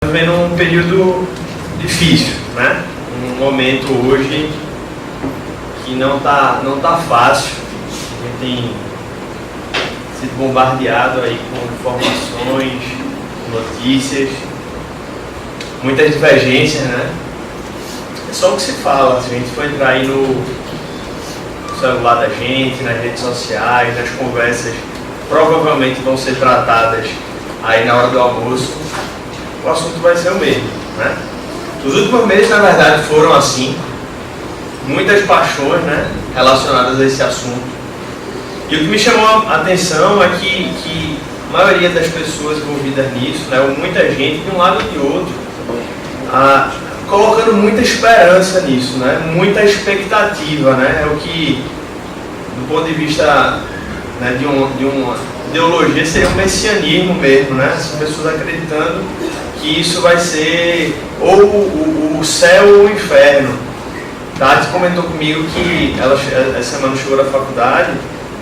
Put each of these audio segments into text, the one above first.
vivendo um período difícil, né? Um momento hoje que não tá fácil. A gente tem sido bombardeado aí com informações, notícias, muitas divergências, né? É só o que se fala. Se a gente for entrar aí no celular da gente, nas redes sociais, nas conversas, provavelmente vão ser tratadas aí na hora do almoço, o assunto vai ser o mesmo, né? Os últimos meses, na verdade, foram assim, muitas paixões, né, relacionadas a esse assunto. E o que me chamou a atenção é que a maioria das pessoas envolvidas nisso, né, ou muita gente, de um lado e de outro, colocando muita esperança nisso, né, muita expectativa, né, é o que, do ponto de vista, né, de uma ideologia, seria um messianismo mesmo, né, as pessoas acreditando que isso vai ser ou o céu ou o inferno. Tati comentou comigo que ela essa semana chegou da faculdade,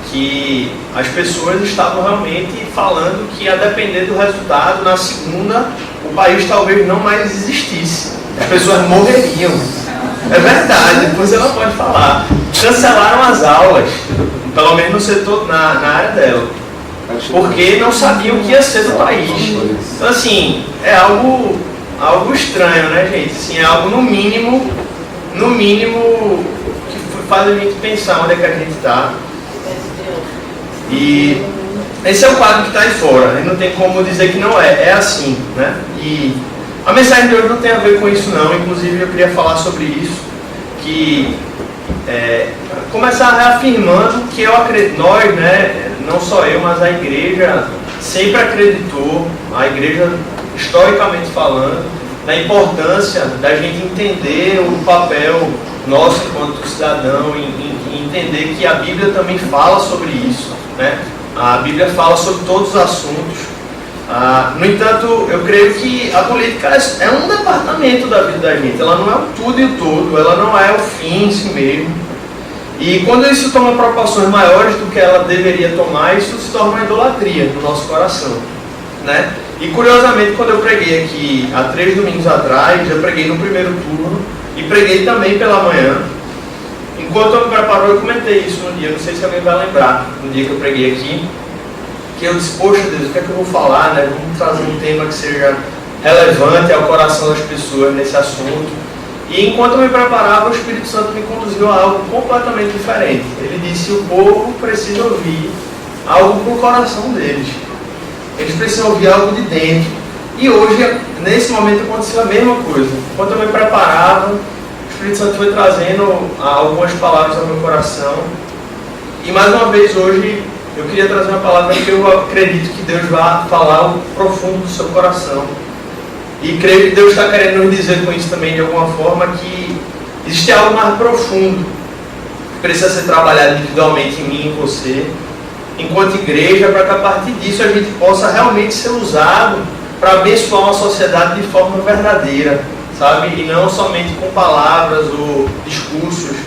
que as pessoas estavam realmente falando que, a depender do resultado, na segunda o país talvez não mais existisse, as pessoas morreriam. É verdade, depois ela pode falar. Cancelaram as aulas, pelo menos no setor, na área dela, porque não sabiam o que ia ser do país. Então, assim, é algo estranho, né, gente? Assim, é algo no mínimo que faz a gente pensar onde é que a gente está. E esse é o quadro que está aí fora, né? Não tem como dizer que não é assim, né? E a mensagem de hoje não tem a ver com isso não, inclusive eu queria falar sobre isso, que começar reafirmando que eu acredito, nós, né, não só eu, mas a igreja sempre acreditou, a igreja historicamente falando, na importância da gente entender o papel nosso enquanto cidadão, em entender que a Bíblia também fala sobre isso, né? A Bíblia fala sobre todos os assuntos. No entanto, eu creio que a política é um departamento da vida da gente, ela não é o tudo e o todo, ela não é o fim em si mesmo. E quando isso toma proporções maiores do que ela deveria tomar, isso se torna uma idolatria no nosso coração, né? E curiosamente, quando eu preguei aqui há 3 domingos atrás, eu preguei no primeiro turno e preguei também pela manhã. Enquanto eu me preparou, eu comentei isso no dia, não sei se alguém vai lembrar, no dia que eu preguei aqui, que eu disse, poxa Deus, o que é que eu vou falar, né? Vamos trazer um tema que seja relevante ao coração das pessoas nesse assunto. E enquanto eu me preparava, o Espírito Santo me conduziu a algo completamente diferente. Ele disse, o povo precisa ouvir algo para o coração deles. Eles precisam ouvir algo de dentro. E hoje, nesse momento, aconteceu a mesma coisa. Enquanto eu me preparava, o Espírito Santo foi trazendo algumas palavras ao meu coração. E mais uma vez hoje, eu queria trazer uma palavra que eu acredito que Deus vai falar o profundo do seu coração. E creio que Deus está querendo nos dizer com isso também, de alguma forma, que existe algo mais profundo que precisa ser trabalhado individualmente em mim e em você, enquanto igreja, para que a partir disso a gente possa realmente ser usado para abençoar uma sociedade de forma verdadeira, sabe? E não somente com palavras ou discursos.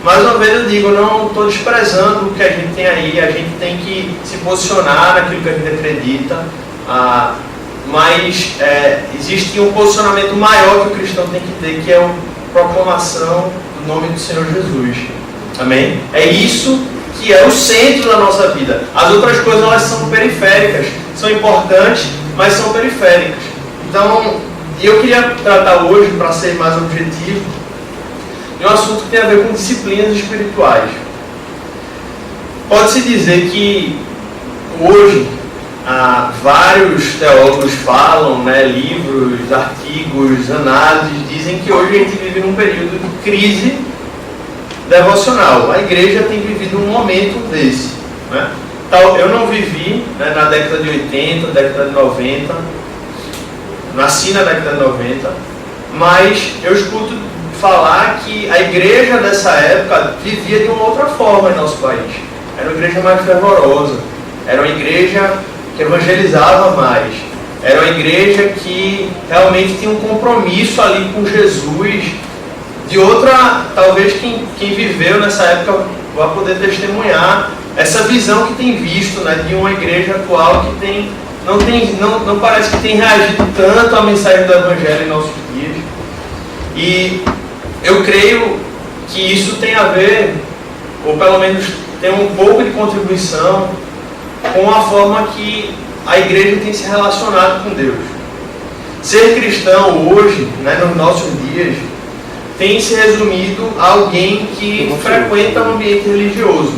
Mais uma vez eu digo, eu não estou desprezando o que a gente tem aí, a gente tem que se posicionar naquilo que a gente acredita, mas existe um posicionamento maior que o cristão tem que ter, que é a proclamação do nome do Senhor Jesus. Amém? É isso que é o centro da nossa vida. As outras coisas, elas são periféricas, são importantes, mas são periféricas. Então, eu queria tratar hoje, para ser mais objetivo, de um assunto que tem a ver com disciplinas espirituais. Pode-se dizer que hoje vários teólogos falam, né, livros, artigos, análises, dizem que hoje a gente vive num período de crise devocional. A igreja tem vivido um momento desse, né? Então, eu não vivi, né, na década de 80, década de 90, nasci na década de 90, mas eu escuto falar que a igreja dessa época vivia de uma outra forma em nosso país. Era uma igreja mais fervorosa, era uma igreja que evangelizava mais, era uma igreja que realmente tinha um compromisso ali com Jesus, de outra, talvez quem viveu nessa época vai poder testemunhar essa visão que tem visto, né, de uma igreja atual que tem não parece que tem reagido tanto à mensagem do Evangelho em nossos dias. E eu creio que isso tem a ver, ou pelo menos tem um pouco de contribuição com a forma que a igreja tem se relacionado com Deus. Ser cristão hoje, né, nos nossos dias, tem se resumido a alguém que frequenta um ambiente religioso.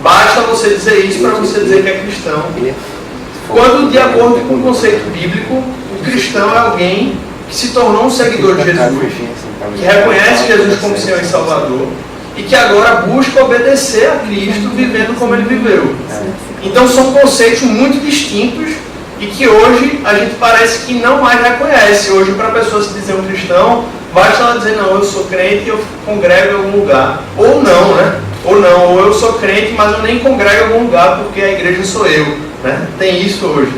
Basta você dizer isso para você dizer que é cristão. Quando, de acordo com o conceito bíblico, o cristão é alguém que se tornou um seguidor de Jesus, que reconhece Jesus como Senhor e Salvador, e que agora busca obedecer a Cristo vivendo como Ele viveu. Então são conceitos muito distintos e que hoje a gente parece que não mais reconhece. Hoje, para a pessoa se dizer um cristão, basta ela dizer, não, eu sou crente e eu congrego em algum lugar. Ou não, né? Ou eu sou crente, mas eu nem congrego em algum lugar porque a igreja sou eu. Né? Tem isso hoje.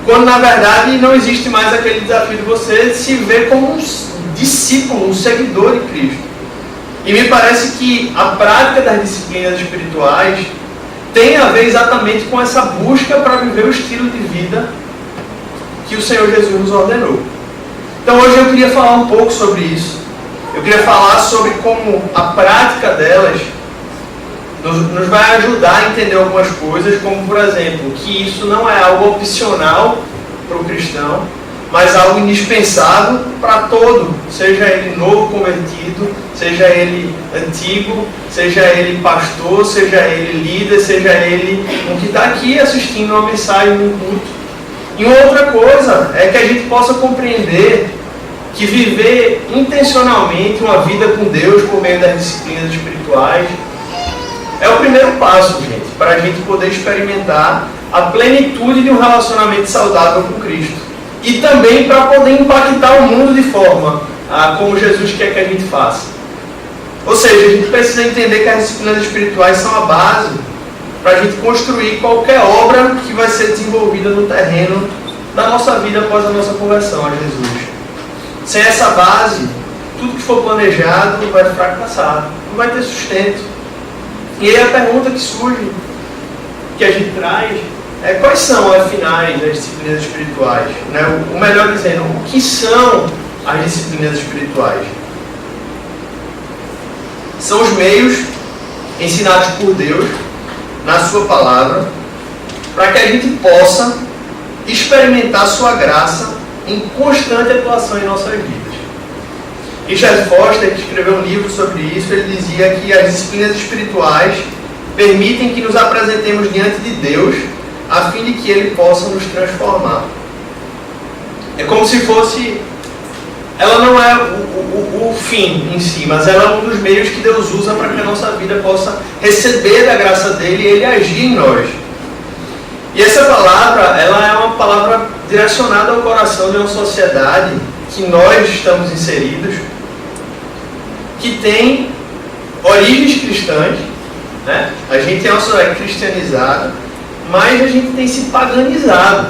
Quando, na verdade, não existe mais aquele desafio de você se ver como um discípulo, um seguidor de Cristo. E me parece que a prática das disciplinas espirituais tem a ver exatamente com essa busca para viver o estilo de vida que o Senhor Jesus nos ordenou. Então hoje eu queria falar um pouco sobre isso. Eu queria falar sobre como a prática delas nos vai ajudar a entender algumas coisas, como por exemplo, que isso não é algo opcional para o cristão, mas algo indispensável para todo, seja ele novo convertido, seja ele antigo, seja ele pastor, seja ele líder, seja ele um que está aqui assistindo uma mensagem no culto. E uma outra coisa é que a gente possa compreender que viver intencionalmente uma vida com Deus por meio das disciplinas espirituais é o primeiro passo, gente, para a gente poder experimentar a plenitude de um relacionamento saudável com Cristo. E também para poder impactar o mundo de forma como Jesus quer que a gente faça. Ou seja, a gente precisa entender que as disciplinas espirituais são a base para a gente construir qualquer obra que vai ser desenvolvida no terreno da nossa vida após a nossa conversão a Jesus. Sem essa base, tudo que for planejado vai fracassar, não vai ter sustento. E aí a pergunta que surge, que a gente traz, é quais são, afinal, as disciplinas espirituais? Né? Ou melhor dizendo, o que são as disciplinas espirituais? São os meios ensinados por Deus na sua palavra para que a gente possa experimentar sua graça em constante atuação em nossas vidas. Richard Foster, que escreveu um livro sobre isso, ele dizia que as disciplinas espirituais permitem que nos apresentemos diante de Deus a fim de que Ele possa nos transformar. É como se fosse... Ela não é o fim em si, mas ela é um dos meios que Deus usa para que a nossa vida possa receber da graça dEle e Ele agir em nós. E essa palavra, ela é uma palavra direcionada ao coração de uma sociedade que nós estamos inseridos, que tem origens cristãs, né? A gente é uma sociedade cristianizada, mas a gente tem se paganizado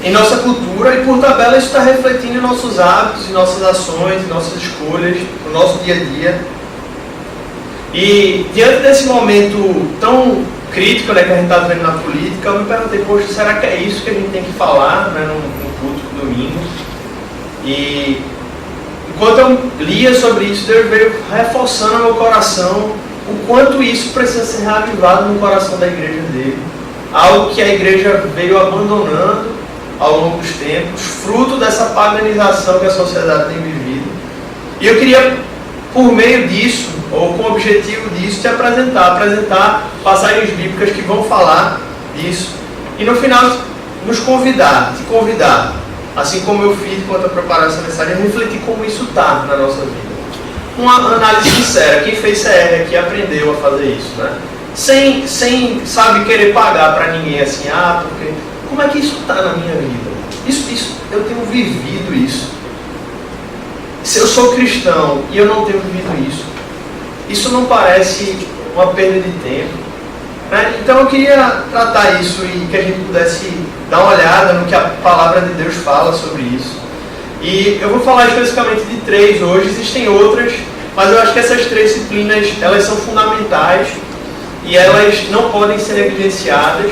em nossa cultura e, por tabela, isso está refletindo em nossos hábitos, em nossas ações, em nossas escolhas, no nosso dia a dia. E, diante desse momento tão crítico, né, que a gente está vendo na política, eu me perguntei, poxa, será que é isso que a gente tem que falar, né, no culto do domingo? E, enquanto eu lia sobre isso, Deus veio reforçando no meu coração o quanto isso precisa ser reavivado no coração da igreja dele. Algo que a igreja veio abandonando ao longo dos tempos, fruto dessa paganização que a sociedade tem vivido. E eu queria, por meio disso, ou com o objetivo disso, te apresentar passagens bíblicas que vão falar disso. E no final, te convidar, assim como eu fiz quanto a preparar essa mensagem, a refletir como isso está na nossa vida. Uma análise sincera. Quem fez CR aqui aprendeu a fazer isso, né? Sem sabe, querer pagar para ninguém assim, porque como é que isso está na minha vida? Isso, eu tenho vivido isso. Se eu sou cristão e eu não tenho vivido isso não parece uma perda de tempo, né? Então eu queria tratar isso e que a gente pudesse dar uma olhada no que a palavra de Deus fala sobre isso. E eu vou falar especificamente de 3 hoje, existem outras, mas eu acho que essas 3 disciplinas, elas são fundamentais e elas não podem ser negligenciadas.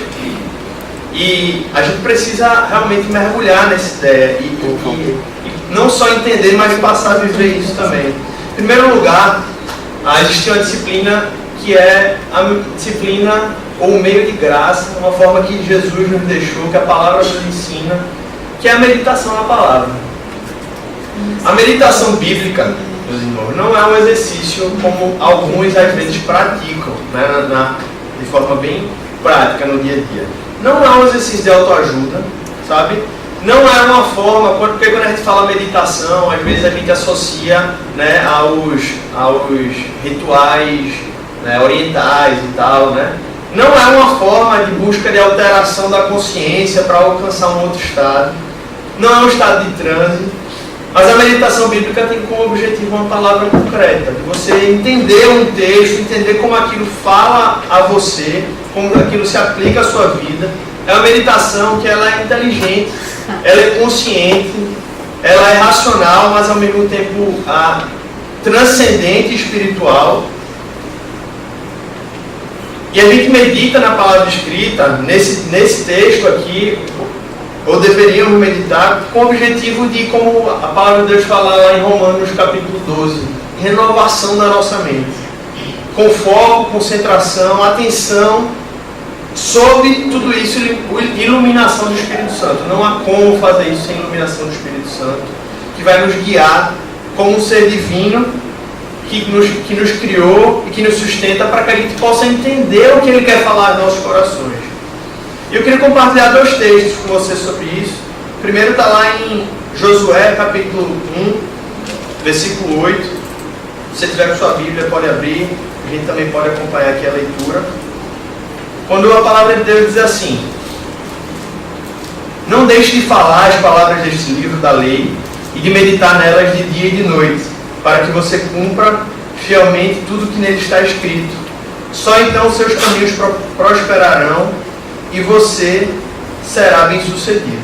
E a gente precisa realmente mergulhar nessa ideia e não só entender, mas passar a viver isso também. Em primeiro lugar, existe uma disciplina que é a disciplina ou o meio de graça, uma forma que Jesus nos deixou, que a palavra nos ensina, que é a meditação na palavra. A meditação bíblica, meus irmãos, não é um exercício como alguns às vezes praticam, né, de forma bem prática no dia a dia. Não é um exercício de autoajuda, sabe? Não é uma forma, porque quando a gente fala meditação, às vezes a gente associa, né, aos rituais, né, orientais e tal, né? Não é uma forma de busca de alteração da consciência para alcançar um outro estado. Não é um estado de transe. Mas a meditação bíblica tem como objetivo uma palavra concreta. De você entender um texto, entender como aquilo fala a você, como aquilo se aplica à sua vida. É uma meditação que ela é inteligente, ela é consciente, ela é racional, mas ao mesmo tempo transcendente e espiritual. E a gente medita na palavra escrita, nesse texto aqui, ou deveríamos meditar, com o objetivo de, como a palavra de Deus fala lá em Romanos capítulo 12, renovação da nossa mente. Com foco, concentração, atenção, sobre tudo isso, iluminação do Espírito Santo. Não há como fazer isso sem iluminação do Espírito Santo, que vai nos guiar como um ser divino, que nos criou e que nos sustenta para que a gente possa entender o que Ele quer falar aos nossos corações. E eu queria compartilhar 2 textos com você sobre isso. O primeiro está lá em Josué, capítulo 1, versículo 8. Se você tiver com sua Bíblia, pode abrir. A gente também pode acompanhar aqui a leitura. Quando a palavra de Deus diz assim: não deixe de falar as palavras deste livro da lei e de meditar nelas de dia e de noite, para que você cumpra fielmente tudo que nele está escrito. Só então seus caminhos prosperarão e você será bem sucedido.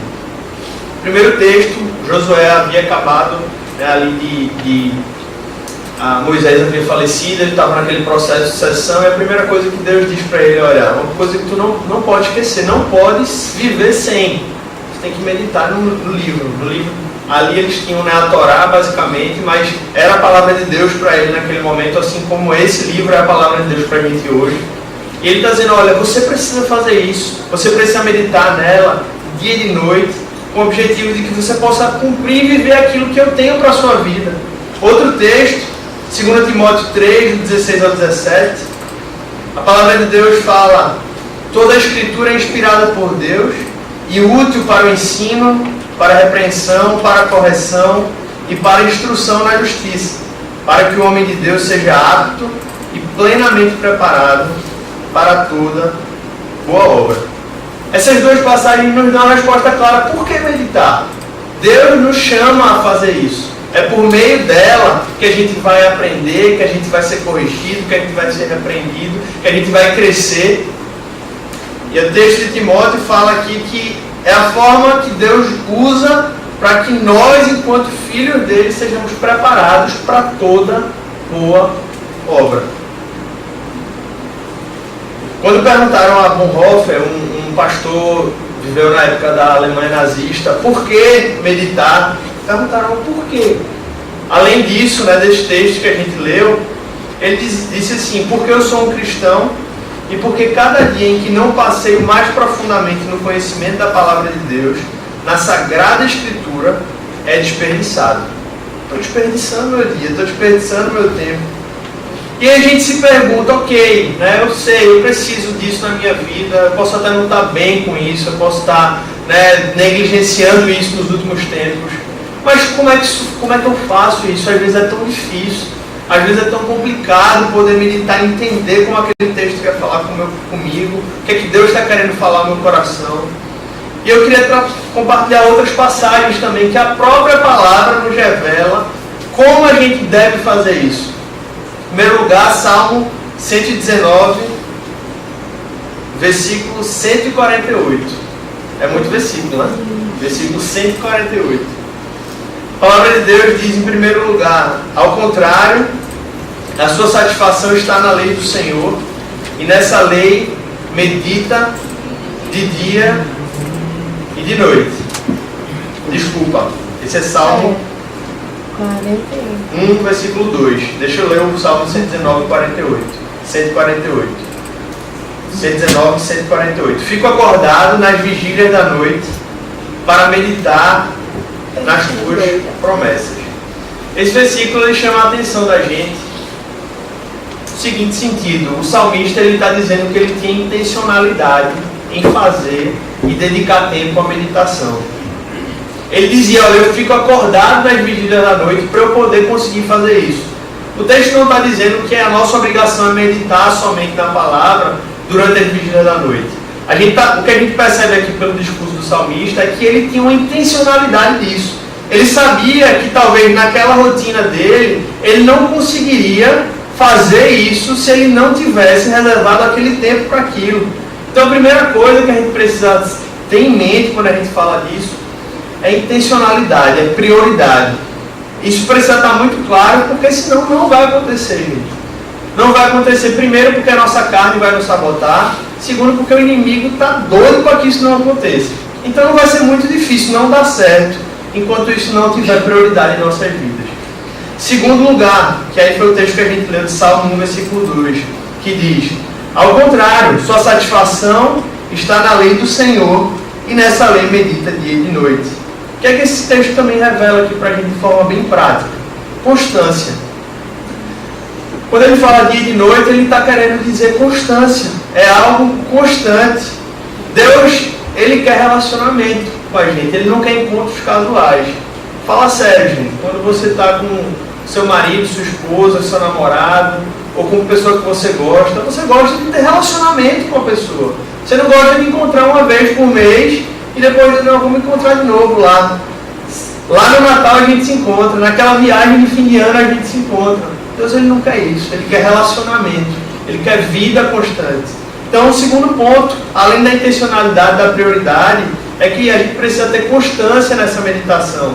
Primeiro texto, Josué havia acabado, né, ali Moisés havia falecido, ele estava naquele processo de sucessão, e a primeira coisa que Deus diz para ele: olha, uma coisa que tu não pode esquecer, não pode viver sem. Você tem que meditar no livro. Ali eles tinham, né, a Torá basicamente, mas era a palavra de Deus para ele naquele momento, assim como esse livro é a palavra de Deus para a gente hoje. E ele está dizendo: olha, você precisa fazer isso, você precisa meditar nela dia e noite, com o objetivo de que você possa cumprir e viver aquilo que eu tenho para a sua vida. Outro texto, 2 Timóteo 3, 16 ao 17, a palavra de Deus fala: toda a escritura é inspirada por Deus e útil para o ensino, para a repreensão, para a correção e para a instrução na justiça, para que o homem de Deus seja apto e plenamente preparado para toda boa obra. Essas 2 passagens nos dão uma resposta clara. Por que meditar? Deus nos chama a fazer isso. É por meio dela que a gente vai aprender, que a gente vai ser corrigido, que a gente vai ser repreendido, que a gente vai crescer. E o texto de Timóteo fala aqui que é a forma que Deus usa para que nós, enquanto filhos dele, sejamos preparados para toda boa obra. Quando perguntaram a Bonhoeffer, um pastor que viveu na época da Alemanha nazista, por que meditar? Perguntaram por quê. Além disso, né, desse texto que a gente leu, ele disse assim: porque eu sou um cristão e porque cada dia em que não passeio mais profundamente no conhecimento da palavra de Deus, na Sagrada Escritura, é desperdiçado. Estou desperdiçando meu dia, estou desperdiçando meu tempo. E aí a gente se pergunta: ok, né, eu sei, eu preciso disso na minha vida, eu posso até não estar bem com isso, eu posso estar, né, negligenciando isso nos últimos tempos, mas como é que eu faço isso? Às vezes é tão difícil, às vezes é tão complicado poder meditar e entender como aquele texto quer falar comigo, o que é que Deus está querendo falar no meu coração. E eu queria compartilhar outras passagens também, que a própria palavra nos revela como a gente deve fazer isso. Em primeiro lugar, Salmo 119, versículo 148. É muito versículo, né? Versículo 148. A palavra de Deus diz, em primeiro lugar: ao contrário, a sua satisfação está na lei do Senhor, e nessa lei medita de dia e de noite. Desculpa, esse é Salmo 1, versículo 2. Deixa eu ler o Salmo 119, 48. 148. 119, 148. Fico acordado nas vigílias da noite para meditar nas tuas promessas. Esse versículo ele chama a atenção da gente no seguinte sentido: o salmista está dizendo que ele tinha intencionalidade em fazer e dedicar tempo à meditação. Ele dizia: olha, eu fico acordado nas vigílias da noite para eu poder conseguir fazer isso. O texto não está dizendo que a nossa obrigação é meditar somente na palavra durante as vigílias da noite. O que a gente percebe aqui pelo discurso do salmista é que ele tinha uma intencionalidade disso. Ele sabia que talvez naquela rotina dele, ele não conseguiria fazer isso se ele não tivesse reservado aquele tempo para aquilo. Então a primeira coisa que a gente precisa ter em mente quando a gente fala disso é intencionalidade, é prioridade. Isso precisa estar muito claro, porque senão não vai acontecer, gente. Não vai acontecer, primeiro, porque a nossa carne vai nos sabotar. Segundo, porque o inimigo está doido para que isso não aconteça. Então não vai ser muito difícil, não dá certo, enquanto isso não tiver prioridade em nossas vidas. Segundo lugar, que aí foi o texto que a gente leu de Salmo 1, versículo 2, que diz: ao contrário, sua satisfação está na lei do Senhor, e nessa lei medita dia e de noite. O que é que esse texto também revela aqui para a gente de forma bem prática? Constância. Quando ele fala dia e de noite, ele está querendo dizer constância. É algo constante. Deus, ele quer relacionamento com a gente. Ele não quer encontros casuais. Fala sério, gente. Quando você está com seu marido, sua esposa, seu namorado, ou com uma pessoa que você gosta de ter relacionamento com a pessoa. Você não gosta de encontrar uma vez por mês e depois não vamos encontrar de novo lá. Lá no Natal a gente se encontra, naquela viagem de fim de ano a gente se encontra. Deus, ele não quer isso, ele quer relacionamento, ele quer vida constante. Então o segundo ponto, além da intencionalidade, da prioridade, é que a gente precisa ter constância nessa meditação.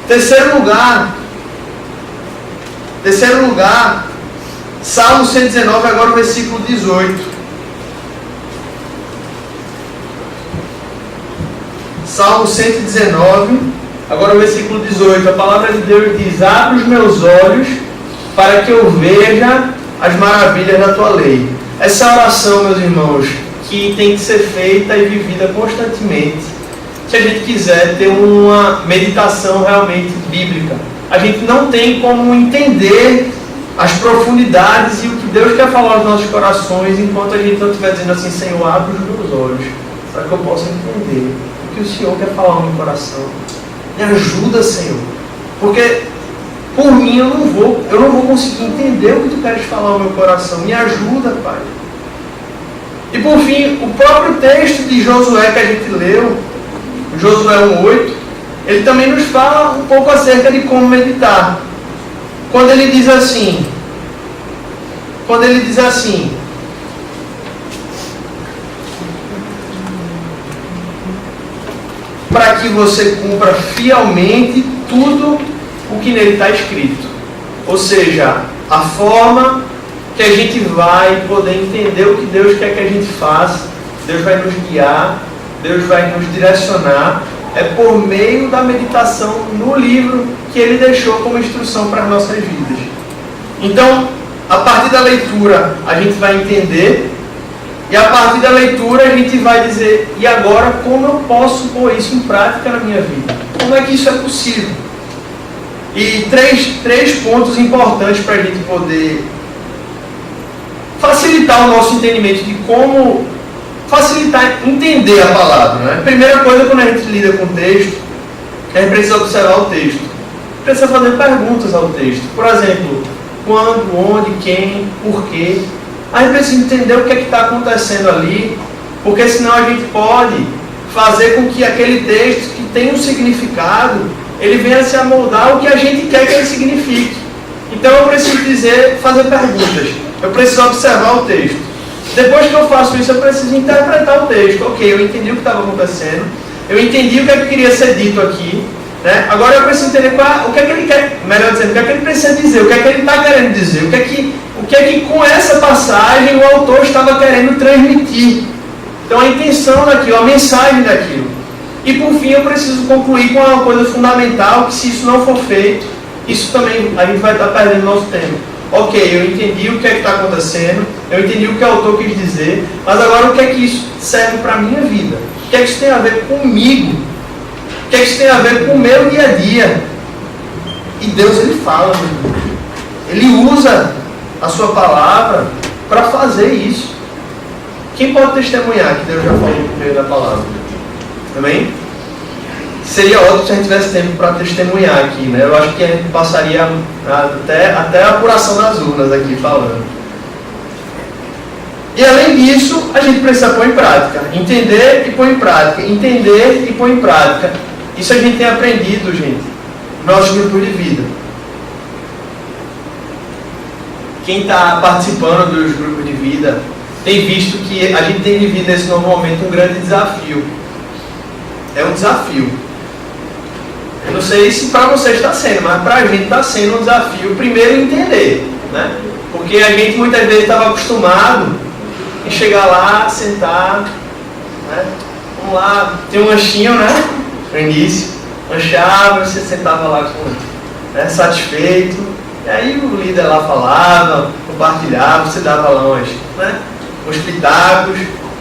Terceiro lugar, Salmo 119, agora o versículo 18. Salmo 119, agora o versículo 18. A palavra de Deus diz: abre os meus olhos para que eu veja as maravilhas da tua lei. Essa oração, meus irmãos, que tem que ser feita e vivida constantemente, se a gente quiser ter uma meditação realmente bíblica. A gente não tem como entender as profundidades e o que Deus quer falar aos nossos corações enquanto a gente não estiver dizendo assim: Senhor, abre os meus olhos para que eu possa entender o que o Senhor quer falar no meu coração. Me ajuda, Senhor, porque por mim eu não vou conseguir entender o que tu queres falar no meu coração. Me ajuda, Pai. E por fim, o próprio texto de Josué que a gente leu, Josué 1:8, ele também nos fala um pouco acerca de como meditar. Quando ele diz assim, para que você cumpra fielmente tudo o que nele está escrito. Ou seja, a forma que a gente vai poder entender o que Deus quer que a gente faça, Deus vai nos guiar, Deus vai nos direcionar, é por meio da meditação no livro que Ele deixou como instrução para as nossas vidas. Então, a partir da leitura, a gente vai entender, e a partir da leitura a gente vai dizer: e agora como eu posso pôr isso em prática na minha vida? Como é que isso é possível? E três pontos importantes para a gente poder facilitar o nosso entendimento de como facilitar entender a palavra, né? Primeira coisa, quando a gente lida com o texto, a gente precisa observar o texto. Precisa fazer perguntas ao texto. Por exemplo, quando, onde, quem, por quê. A gente precisa entender o que é que está acontecendo ali, porque senão a gente pode fazer com que aquele texto que tem um significado, ele venha a se amoldar o que a gente quer que ele signifique. Então eu preciso fazer perguntas. Eu preciso observar o texto. Depois que eu faço isso, eu preciso interpretar o texto. Ok, eu entendi o que estava acontecendo, eu entendi o que é que queria ser dito aqui, né? Agora eu preciso entender o que é que ele quer, melhor dizendo, o que é que ele precisa dizer, o que é que ele está querendo dizer, o que é que com essa passagem o autor estava querendo transmitir. Então a intenção daquilo, a mensagem daquilo. E por fim eu preciso concluir com uma coisa fundamental, que se isso não for feito, isso também a gente vai estar perdendo nosso tempo. Ok, eu entendi o que é que está acontecendo, eu entendi o que o autor quis dizer, mas agora o que é que isso serve para a minha vida? O que é que isso tem a ver comigo? O que é que isso tem a ver com o meu dia a dia? E Deus, Ele fala, Ele usa a sua palavra para fazer isso. Quem pode testemunhar que Deus já falou por meio da palavra? Amém? Seria ótimo se a gente tivesse tempo para testemunhar aqui, né? Eu acho que a gente passaria até a apuração das urnas aqui falando. E além disso, a gente precisa pôr em prática. Entender e pôr em prática. Entender e pôr em prática. Isso a gente tem aprendido, gente, no nosso grupo de vida. Quem está participando dos grupos de vida tem visto que a gente tem vivido nesse novo momento um grande desafio. É um desafio. Eu não sei se para você está sendo, mas para a gente está sendo um desafio, primeiro, entender, né? Porque a gente muitas vezes estava acostumado em chegar lá, sentar, né? Vamos lá, tem um lanchinho, né? No início, lanchava, você sentava lá com, né, satisfeito, e aí o líder lá falava, compartilhava, você dava lá uns pitacos,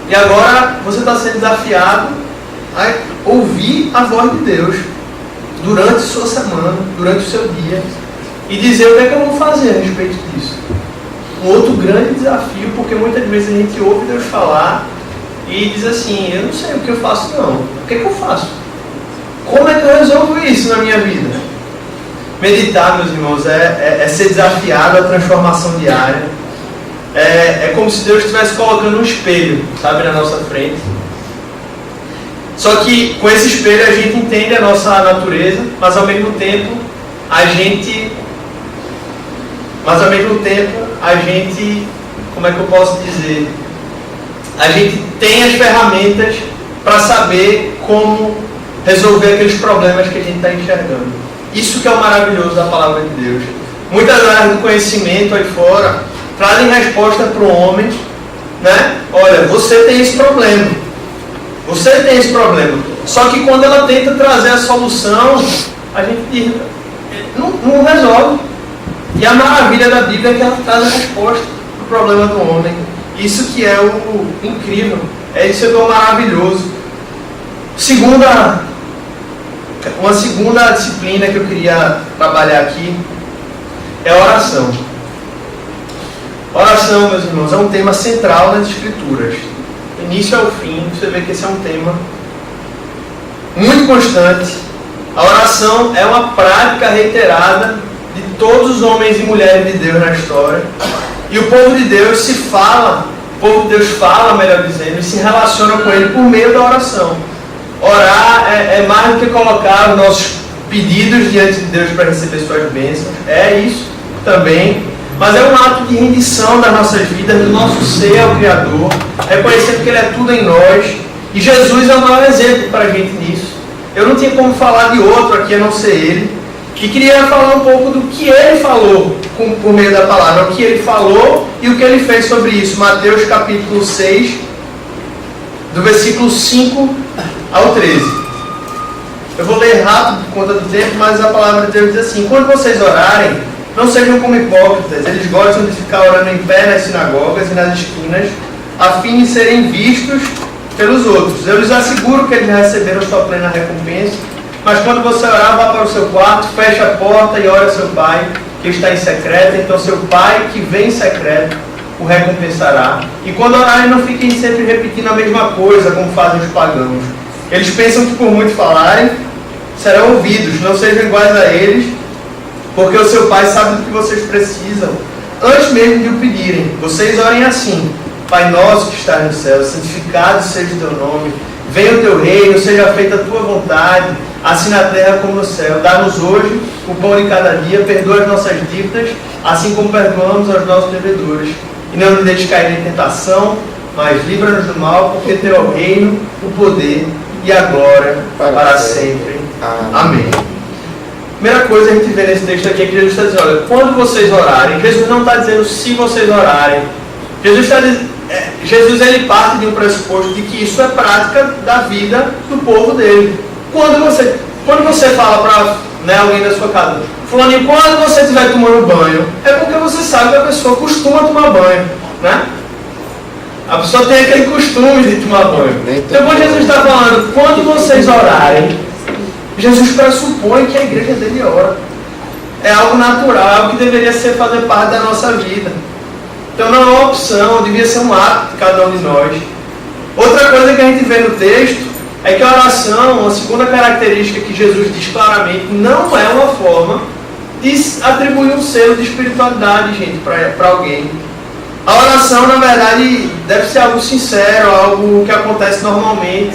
e agora você está sendo desafiado a ouvir a voz de Deus durante a sua semana, durante o seu dia, e dizer o que é que eu vou fazer a respeito disso. Um outro grande desafio, porque muitas vezes a gente ouve Deus falar e diz assim, eu não sei o que eu faço não, o que é que eu faço? Como é que eu resolvo isso na minha vida? Meditar, meus irmãos, é ser desafiado à transformação diária. É como se Deus estivesse colocando um espelho, sabe, na nossa frente. Só que com esse espelho a gente entende a nossa natureza, mas ao mesmo tempo a gente, como é que eu posso dizer? A gente tem as ferramentas para saber como resolver aqueles problemas que a gente está enxergando. Isso que é o maravilhoso da palavra de Deus. Muitas áreas do conhecimento aí fora trazem resposta para o homem, né? Olha, você tem esse problema. Você tem esse problema. Só que quando ela tenta trazer a solução, a gente diz, não resolve. E a maravilha da Bíblia é que ela traz a resposta para o problema do homem. Isso que é o incrível. Isso que é o maravilhoso. Uma segunda disciplina que eu queria trabalhar aqui é a oração. Oração, meus irmãos, é um tema central nas Escrituras. Do início ao fim, você vê que esse é um tema muito constante. A oração é uma prática reiterada de todos os homens e mulheres de Deus na história. E o povo de Deus fala, melhor dizendo, e se relaciona com Ele por meio da oração. Orar é mais do que colocar os nossos pedidos diante de Deus para receber suas bênçãos. É isso também. Mas é um ato de rendição das nossas vidas, do nosso ser ao Criador, reconhecendo que Ele é tudo em nós. E Jesus é o maior exemplo para a gente nisso. Eu não tinha como falar de outro aqui a não ser Ele. E queria falar um pouco do que Ele falou por meio da palavra, o que Ele falou e o que Ele fez sobre isso. Mateus capítulo 6, do versículo 5 ao 13. Eu vou ler rápido por conta do tempo, mas a palavra de Deus diz assim: quando vocês orarem, não sejam como hipócritas. Eles gostam de ficar orando em pé nas sinagogas e nas esquinas, a fim de serem vistos pelos outros. Eu lhes asseguro que eles receberam sua plena recompensa. Mas quando você orar, vá para o seu quarto, feche a porta e ore a seu pai, que está em secreto. Então seu pai, que vem em secreto, o recompensará. E quando orarem, não fiquem sempre repetindo a mesma coisa, como fazem os pagãos. Eles pensam que por muito falarem, serão ouvidos. Não sejam iguais a eles, porque o seu pai sabe do que vocês precisam, antes mesmo de o pedirem. Vocês orem assim: Pai nosso que estás no céu, santificado seja o teu nome. Venha o teu reino, seja feita a tua vontade, assim na terra como no céu. Dá-nos hoje o pão de cada dia, perdoa as nossas dívidas, assim como perdoamos aos nossos devedores. E não nos deixes cair em tentação, mas livra-nos do mal, porque teu é o reino, o poder e a glória para sempre. Amém. Primeira coisa que a gente vê nesse texto aqui é que Jesus está dizendo, olha, quando vocês orarem, Jesus não está dizendo se vocês orarem. Jesus está dizendo, Jesus ele parte de um pressuposto de que isso é prática da vida do povo dele. Quando você fala para alguém da sua casa, fulaninho, quando você estiver tomando banho, é porque você sabe que a pessoa costuma tomar banho, né? A pessoa tem aquele costume de tomar banho. Então quando Jesus está falando, quando vocês orarem, Jesus pressupõe que a igreja dele ora. É algo natural, algo que deveria fazer parte da nossa vida. Então não é uma opção, devia ser um ato de cada um de nós. Outra coisa que a gente vê no texto é que a oração, a segunda característica que Jesus diz claramente, não é uma forma de atribuir um selo de espiritualidade, gente, para alguém. A oração, na verdade, deve ser algo sincero, algo que acontece normalmente.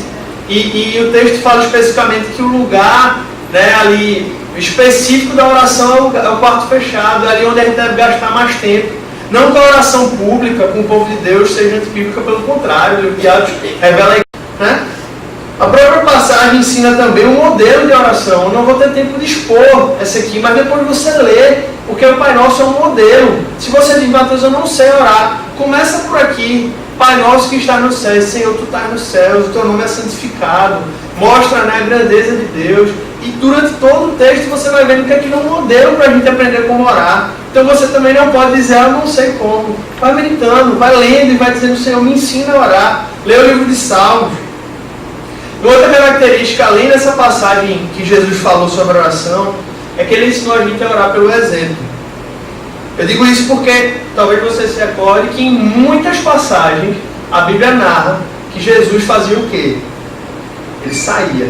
E o texto fala especificamente que o lugar, ali específico da oração é o quarto fechado, é ali onde a gente deve gastar mais tempo. Não que a oração pública com o povo de Deus seja antibíblica, pelo contrário, o que Atos revela aí, né? A própria passagem ensina também um modelo de oração. Eu não vou ter tempo de expor essa aqui, mas depois você lê, porque o Pai Nosso é um modelo. Se você diz, Mateus, eu não sei orar, começa por aqui. Pai Nosso que está no céu, Senhor, Tu estás nos céus, o Teu nome é santificado. Mostra a grandeza de Deus. E durante todo o texto você vai vendo que aquilo é um modelo para a gente aprender como orar. Então você também não pode dizer, eu não sei como. Vai meditando, vai lendo e vai dizendo, Senhor, me ensina a orar. Lê o livro de Salmos. Outra característica, além dessa passagem que Jesus falou sobre a oração, é que ele ensinou a gente a orar pelo exemplo. Eu digo isso porque talvez você se acorde que em muitas passagens a Bíblia narra que Jesus fazia o quê? Ele saía.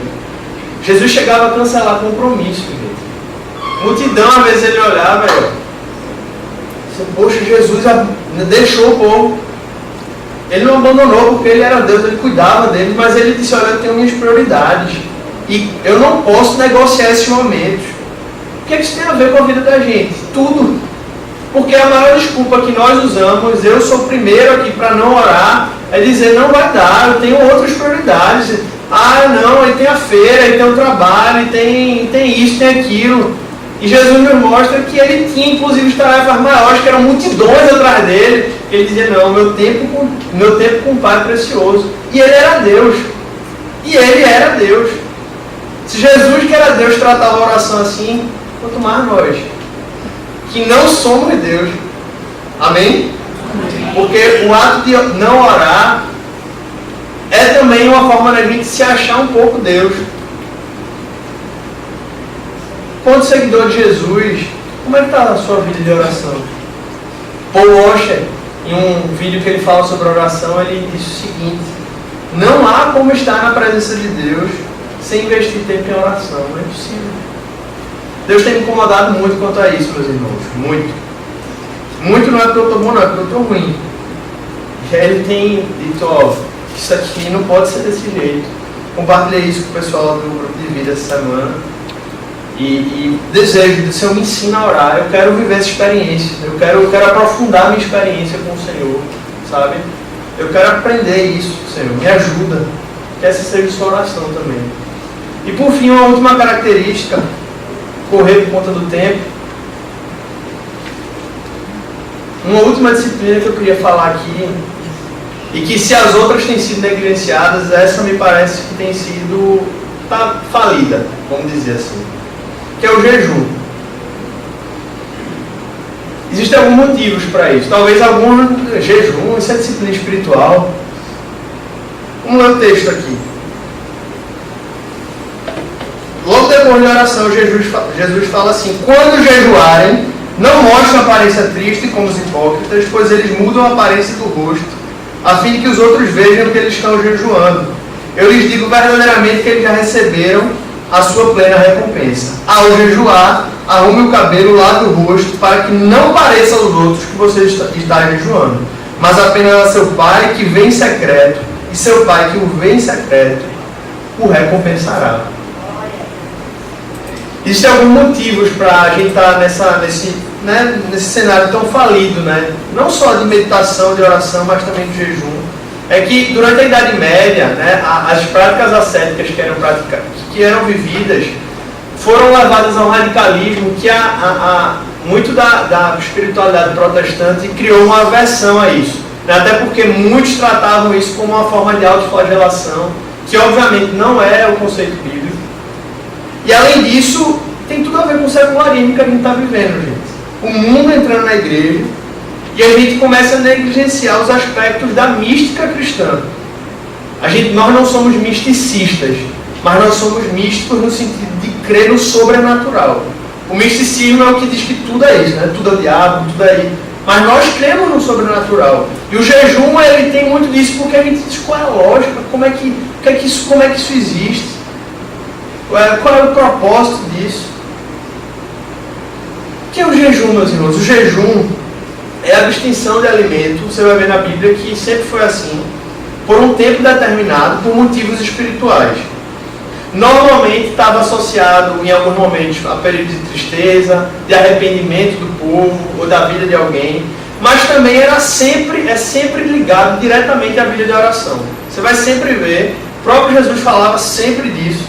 Jesus chegava a cancelar compromisso, gente. Multidão, às vezes ele olhava e poxa, Jesus deixou o povo. Ele não abandonou porque ele era Deus, ele cuidava deles, mas ele disse, olha, eu tenho minhas prioridades e eu não posso negociar esses momentos. O que isso tem a ver com a vida da gente? Tudo. Porque a maior desculpa que nós usamos, eu sou o primeiro aqui para não orar, é dizer, não vai dar, eu tenho outras prioridades. Ah, não, ele tem a feira, ele tem o trabalho, ele tem isso, tem aquilo. E Jesus nos mostra que ele tinha, inclusive, tarefas maiores, que eram multidões atrás dele. Ele dizia, não, meu tempo com o Pai é precioso. E ele era Deus. E ele era Deus. Se Jesus, que era Deus, tratava a oração assim, quanto mais nós, que não somos Deus. Amém? Porque o ato de não orar é também uma forma da gente se achar um pouco Deus. Quando seguidor de Jesus, como é que está a sua vida de oração? Paul Washer, em um vídeo que ele fala sobre oração, ele diz o seguinte: não há como estar na presença de Deus sem investir tempo em oração. Não é possível. Deus tem me incomodado muito quanto a isso, meus irmãos. Muito. Muito não é porque eu estou bom, não, é porque eu estou ruim. E aí ele tem dito, ó, isso aqui não pode ser desse jeito. Compartilhei isso com o pessoal do grupo de vida essa semana. E desejo, se eu me ensino a orar, eu quero viver essa experiência. Eu quero aprofundar minha experiência com o Senhor, sabe? Eu quero aprender isso, Senhor. Me ajuda. Que essa seja a sua oração também. E por fim, uma última característica, correr por conta do tempo. Uma última disciplina que eu queria falar aqui, e que se as outras têm sido negligenciadas, essa me parece que tem sido falida, vamos dizer assim, que é o jejum. Existem alguns motivos para isso. Talvez algum jejum, isso é disciplina espiritual. Vamos ler o texto aqui. Logo depois da oração, Jesus fala assim: quando jejuarem, não mostrem aparência triste como os hipócritas, pois eles mudam a aparência do rosto, a fim de que os outros vejam que eles estão jejuando. Eu lhes digo verdadeiramente que eles já receberam a sua plena recompensa. Ao jejuar, arrume o cabelo, lave o rosto, para que não pareça aos outros que você está jejuando, mas apenas a seu Pai que vem em secreto, e seu Pai que o vê em secreto o recompensará. Existem alguns motivos para a gente estar nesse cenário tão falido, né? Não só de meditação, de oração, mas também de jejum. É que durante a Idade Média, né, as práticas ascéticas que eram vividas foram levadas a um radicalismo que muito da espiritualidade protestante criou uma aversão a isso. Até porque muitos tratavam isso como uma forma de autoflagelação, que obviamente não é o conceito bíblico. E além disso, tem tudo a ver com o secularismo que a gente está vivendo, gente. O mundo entrando na igreja e a gente começa a negligenciar os aspectos da mística cristã. Nós não somos misticistas, mas nós somos místicos no sentido de crer no sobrenatural. O misticismo é o que diz que tudo é isso, né? Tudo é o diabo, tudo é isso. Mas nós cremos no sobrenatural. E o jejum, ele tem muito disso, porque a gente diz qual é a lógica, como é que isso existe. Qual é o propósito disso? O que é o jejum, meus irmãos? O jejum é a abstenção de alimento, você vai ver na Bíblia que sempre foi assim, por um tempo determinado, por motivos espirituais. Normalmente estava associado, em alguns momentos, a períodos de tristeza, de arrependimento do povo, ou da vida de alguém, mas também é sempre ligado diretamente à vida de oração. Você vai sempre ver, o próprio Jesus falava sempre disso.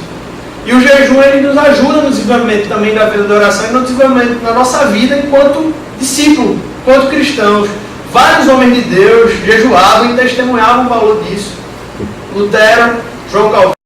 E o jejum, ele nos ajuda no desenvolvimento também da vida de oração e no desenvolvimento da nossa vida enquanto discípulo, enquanto cristãos. Vários homens de Deus jejuavam e testemunhavam o valor disso. Lutero, João Calvino,